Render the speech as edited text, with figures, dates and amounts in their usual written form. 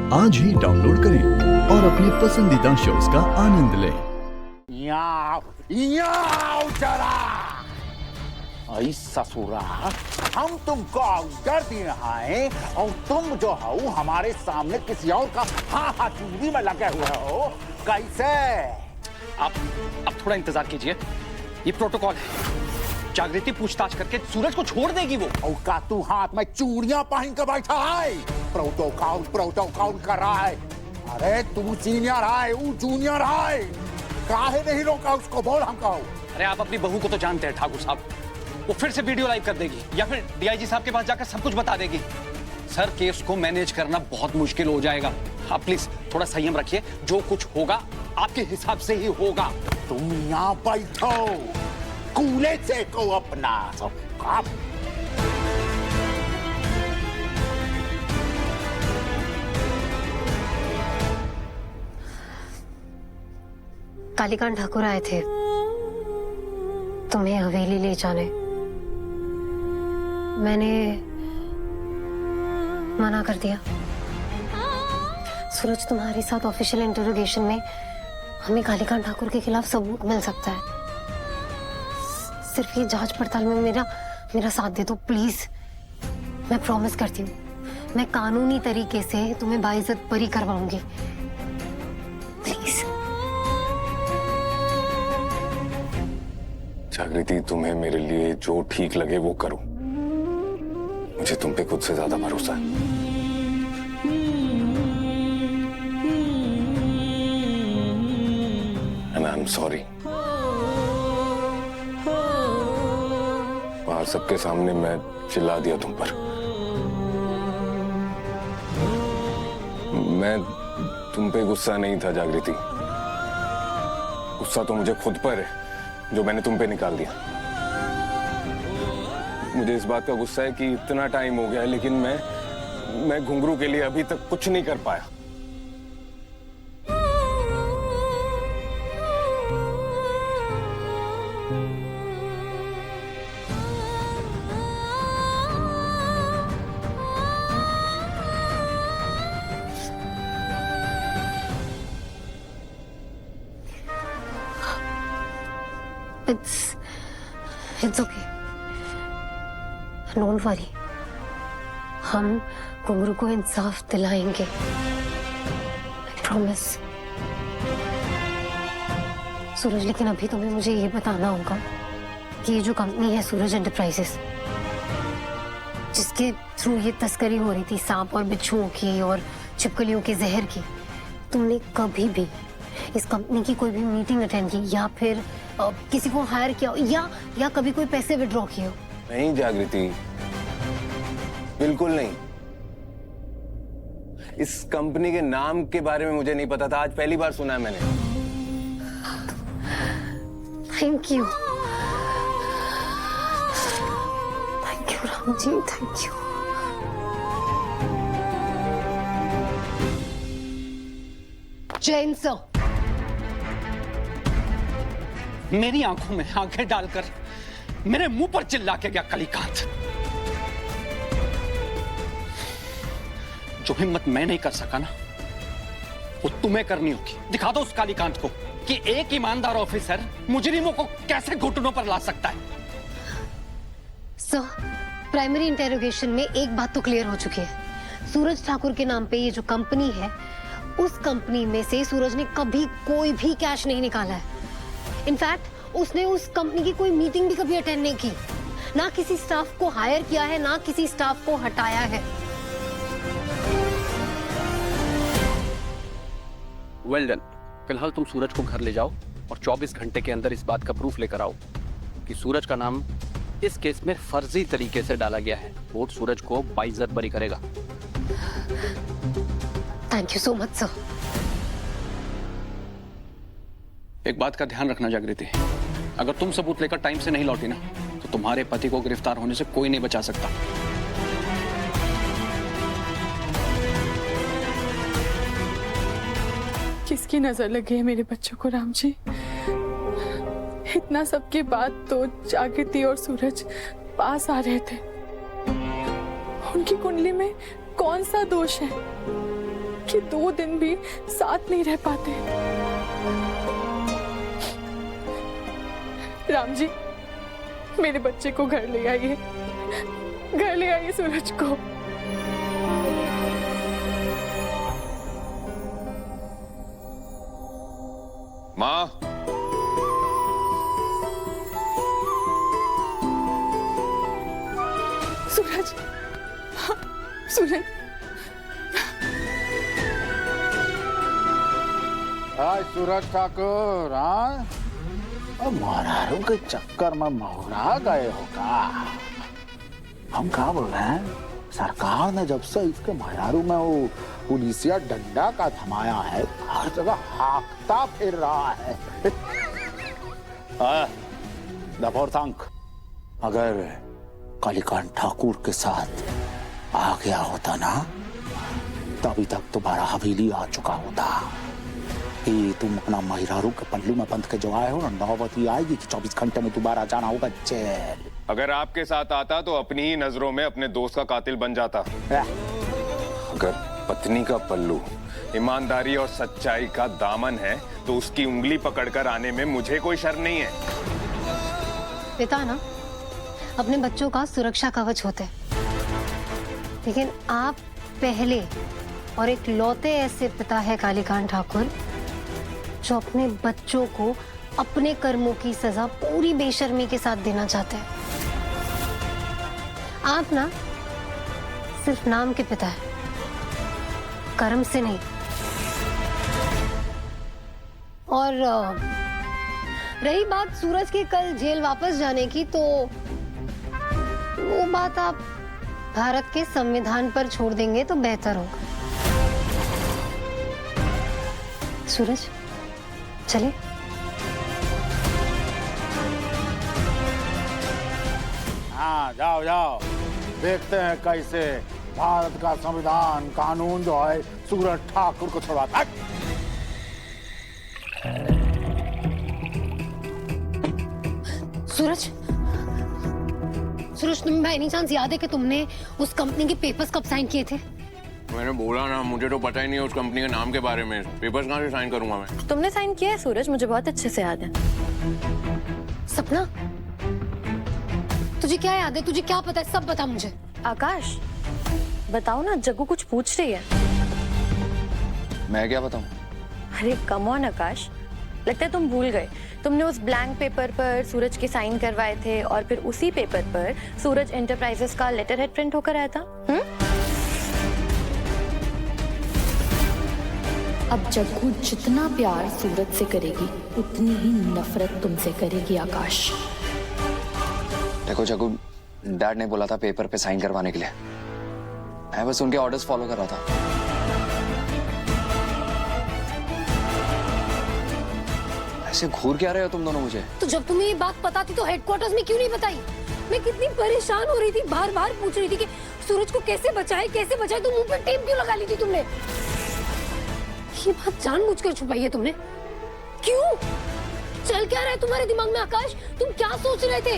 आज ही डाउनलोड करें और अपने पसंदीदा शोज का आनंद लें। चला आई ससुरा, हम तुमको ऑर्डर दिए हैं और तुम जो हो हमारे सामने किसी और का हाँ चूड़ी में लगे हुए हो। कैसे? आप थोड़ा इंतजार कीजिए, ये प्रोटोकॉल है। जागृति पूछताछ करके सूरज को छोड़ देगी वो। और का तू हाथ में चूड़ियां पहन के बैठा है? प्रोटोकॉल कर रहा है। अरे तू सीनियर है, वो जूनियर है, काहे नहीं रोका उसको? बोल हमको। अरे आप अपनी बहू को तो जानते हैं ठाकुर साहब, वो फिर से वीडियो लाइव कर देगी या फिर डीआईजी साहब के पास जाकर सब कुछ बता देगी। सर केस को मैनेज करना बहुत मुश्किल हो जाएगा। आप प्लीज थोड़ा संयम रखिए, जो कुछ होगा आपके हिसाब से ही होगा। तुम यहाँ बैठो, कूले से को अपना सब काम। कालीकांत ठाकुर आए थे तुम्हें हवेली ले जाने। मैंने मना कर दिया। सूरज, तुम्हारे साथ ऑफिशियल इंटरोगेशन में हमें कालीकांत ठाकुर के खिलाफ सबूत मिल सकता है। सिर्फ ये जांच पड़ताल में मेरा साथ दे दो प्लीज। मैं प्रॉमिस करती हूँ, मैं कानूनी तरीके से तुम्हें बाइज्जत बरी करवाऊंगी। प्लीज। जागृति, तुम्हें मेरे लिए जो ठीक लगे वो करो। मुझे तुम पे खुद से ज्यादा भरोसा है। And I'm sorry। बाहर सबके सामने मैं चिल्ला दिया तुम पर। मैं तुम पे गुस्सा नहीं था जागृति, गुस्सा तो मुझे खुद पर है जो मैंने तुम पे निकाल दिया। मुझे इस बात का गुस्सा है कि इतना टाइम हो गया है लेकिन मैं घुंघरू के लिए अभी तक कुछ नहीं कर पाया। It's okay. Don't worry. हम घुंघरू को इंसाफ दिलाएंगे। I promise. सूरज, लेकिन अभी तुम्हें मुझे ये बताना होगा कि ये जो कंपनी है सूरज एंटरप्राइजेस, जिसके थ्रू ये तस्करी हो रही थी सांप और बिच्छुओं की और छिपकलियों के जहर की, तुमने कभी भी इस कंपनी की कोई भी मीटिंग अटेंड की या फिर किसी को हायर किया या कभी कोई पैसे विड्रॉ किए हो? नहीं जागृति, बिल्कुल नहीं। इस कंपनी के नाम के बारे में मुझे नहीं पता था, आज पहली बार सुना है मैंने। Thank you Ram ji, thank you. Jain sir, मेरी आंखों में आंखें डालकर मेरे मुंह पर चिल्ला के गया कालीकांत। जो हिम्मत मैं नहीं कर सका ना, वो तुम्हें करनी होगी। दिखा दो उस कालीकांत को कि एक ईमानदार ऑफिसर मुजरिमों को कैसे घुटनों पर ला सकता है। सर, प्राइमरी इंटेरोगेशन में एक बात तो क्लियर हो चुकी है। सूरज ठाकुर के नाम पे ये जो कंपनी है, उस कंपनी में से सूरज ने कभी कोई भी कैश नहीं निकाला है। इनफैक्ट उसने उस कंपनी की कोई मीटिंग भी कभी अटेंड नहीं की, ना किसी स्टाफ को हायर किया है, ना किसी स्टाफ को हटाया है। Well done. फिलहाल तुम सूरज को घर ले जाओ और 24 घंटे के अंदर इस बात का प्रूफ लेकर आओ कि सूरज का नाम इस केस में फर्जी तरीके से डाला गया है। कोर्ट सूरज को बाइज्जत बरी करेगा। Thank you so much sir. एक बात का ध्यान रखना जागृति, अगर तुम सबूत लेकर टाइम से नहीं लौटी ना, तो तुम्हारे पति को गिरफ्तार होने से कोई नहीं बचा सकता। किसकी नजर लगी है मेरे बच्चों को राम जी? इतना सबके बाद तो जागृति और सूरज पास आ रहे थे। उनकी कुंडली में कौन सा दोष है कि 2 दिन भी साथ नहीं रह पाते। राम जी, मेरे बच्चे को घर ले आइए, घर ले आइए सूरज को। माँ, सूरज, हाँ, सूरज, हाय सूरज ठाकुर, हाँ अब महारारों के चक्कर में महुरा गए हो का? हम क्या बोल रहे हैं, सरकार ने जब से इसके महारारों में वो पुलिसिया डंडा का थमाया है, हर जगह हाकता फिर रहा है। दफोरतंक, अगर कालीकांत ठाकुर के साथ आ गया होता ना, तभी तक तुम्हारा हवेली आ चुका होता। कि तुम अपना महिरारू के पल्लू में बंद के जो आए हो ना, नौबत ही आएगी कि 24 घंटे में दोबारा जाना होगा जेल। अगर आपके साथ आता तो अपनी ही नजरों में अपने दोस्त का कातिल बन जाता। अगर पत्नी का पल्लू ईमानदारी और सच्चाई का दामन है तो उसकी उंगली पकड़कर आने में मुझे कोई शर्म नहीं है। पिता ना अपने बच्चों का सुरक्षा कवच होते हैं, लेकिन आप पहले और एक लौते ऐसे पिता है कालीकांत ठाकुर जो अपने बच्चों को अपने कर्मों की सजा पूरी बेशर्मी के साथ देना चाहते हैं। आप ना सिर्फ नाम के पिता है, कर्म से नहीं। और रही बात सूरज के कल जेल वापस जाने की, तो वो बात आप भारत के संविधान पर छोड़ देंगे तो बेहतर होगा। सूरज, चलिए। हाँ, जाओ जाओ, देखते हैं कैसे भारत का संविधान कानून जो है सूरज ठाकुर को छुड़वाता है। सूरज, सूरज, तुम्हें बाय एनी चांस याद है कि तुमने उस कंपनी के पेपर्स कब साइन किए थे? मैंने बोला ना, मुझे तो पता ही नहीं है उस कंपनी के नाम के बारे में। पेपर्स कहाँ से साइन करूंगा मैं? तुमने साइन किया है सूरज, मुझे बहुत अच्छे से याद है। सपना, तुझे क्या याद है? तुझे क्या पता है? सब बता मुझे। आकाश, बताओ ना, जग्गू कुछ पूछ रही है। मैं क्या बताऊं? अरे कम ऑन आकाश, लगता है तुम भूल गए। तुमने उस ब्लैंक पेपर पर सूरज के साइन करवाए थे और फिर उसी पेपर पर सूरज एंटरप्राइजेस का लेटर हेड प्रिंट होकर आया था। अब जग्गू जितना प्यार सूरज से करेगी उतनी ही नफरत तुमसे करेगी आकाश। देखो जग्गू, डैड ने बोला था पेपर पे साइन करवाने के लिए, मैं बस उनके ऑर्डर्स फॉलो कर रहा था। ऐसे घूर क्या रहे हो तुम दोनों मुझे? तो जब तुम्हें ये बात पता थी तो हेडक्वार्टर्स में क्यों नहीं बताई? मैं कितनी परेशान हो रही थी, बार बार पूछ रही थी कि सूरज को कैसे बचाए कैसे बचाए, तो मुंह पे टेप क्यों लगा ली थी तुमने? ये बात जानबूझकर छुपाई है तुमने, क्यों? चल क्या रहा है तुम्हारे दिमाग में आकाश? तुम क्या सोच रहे थे?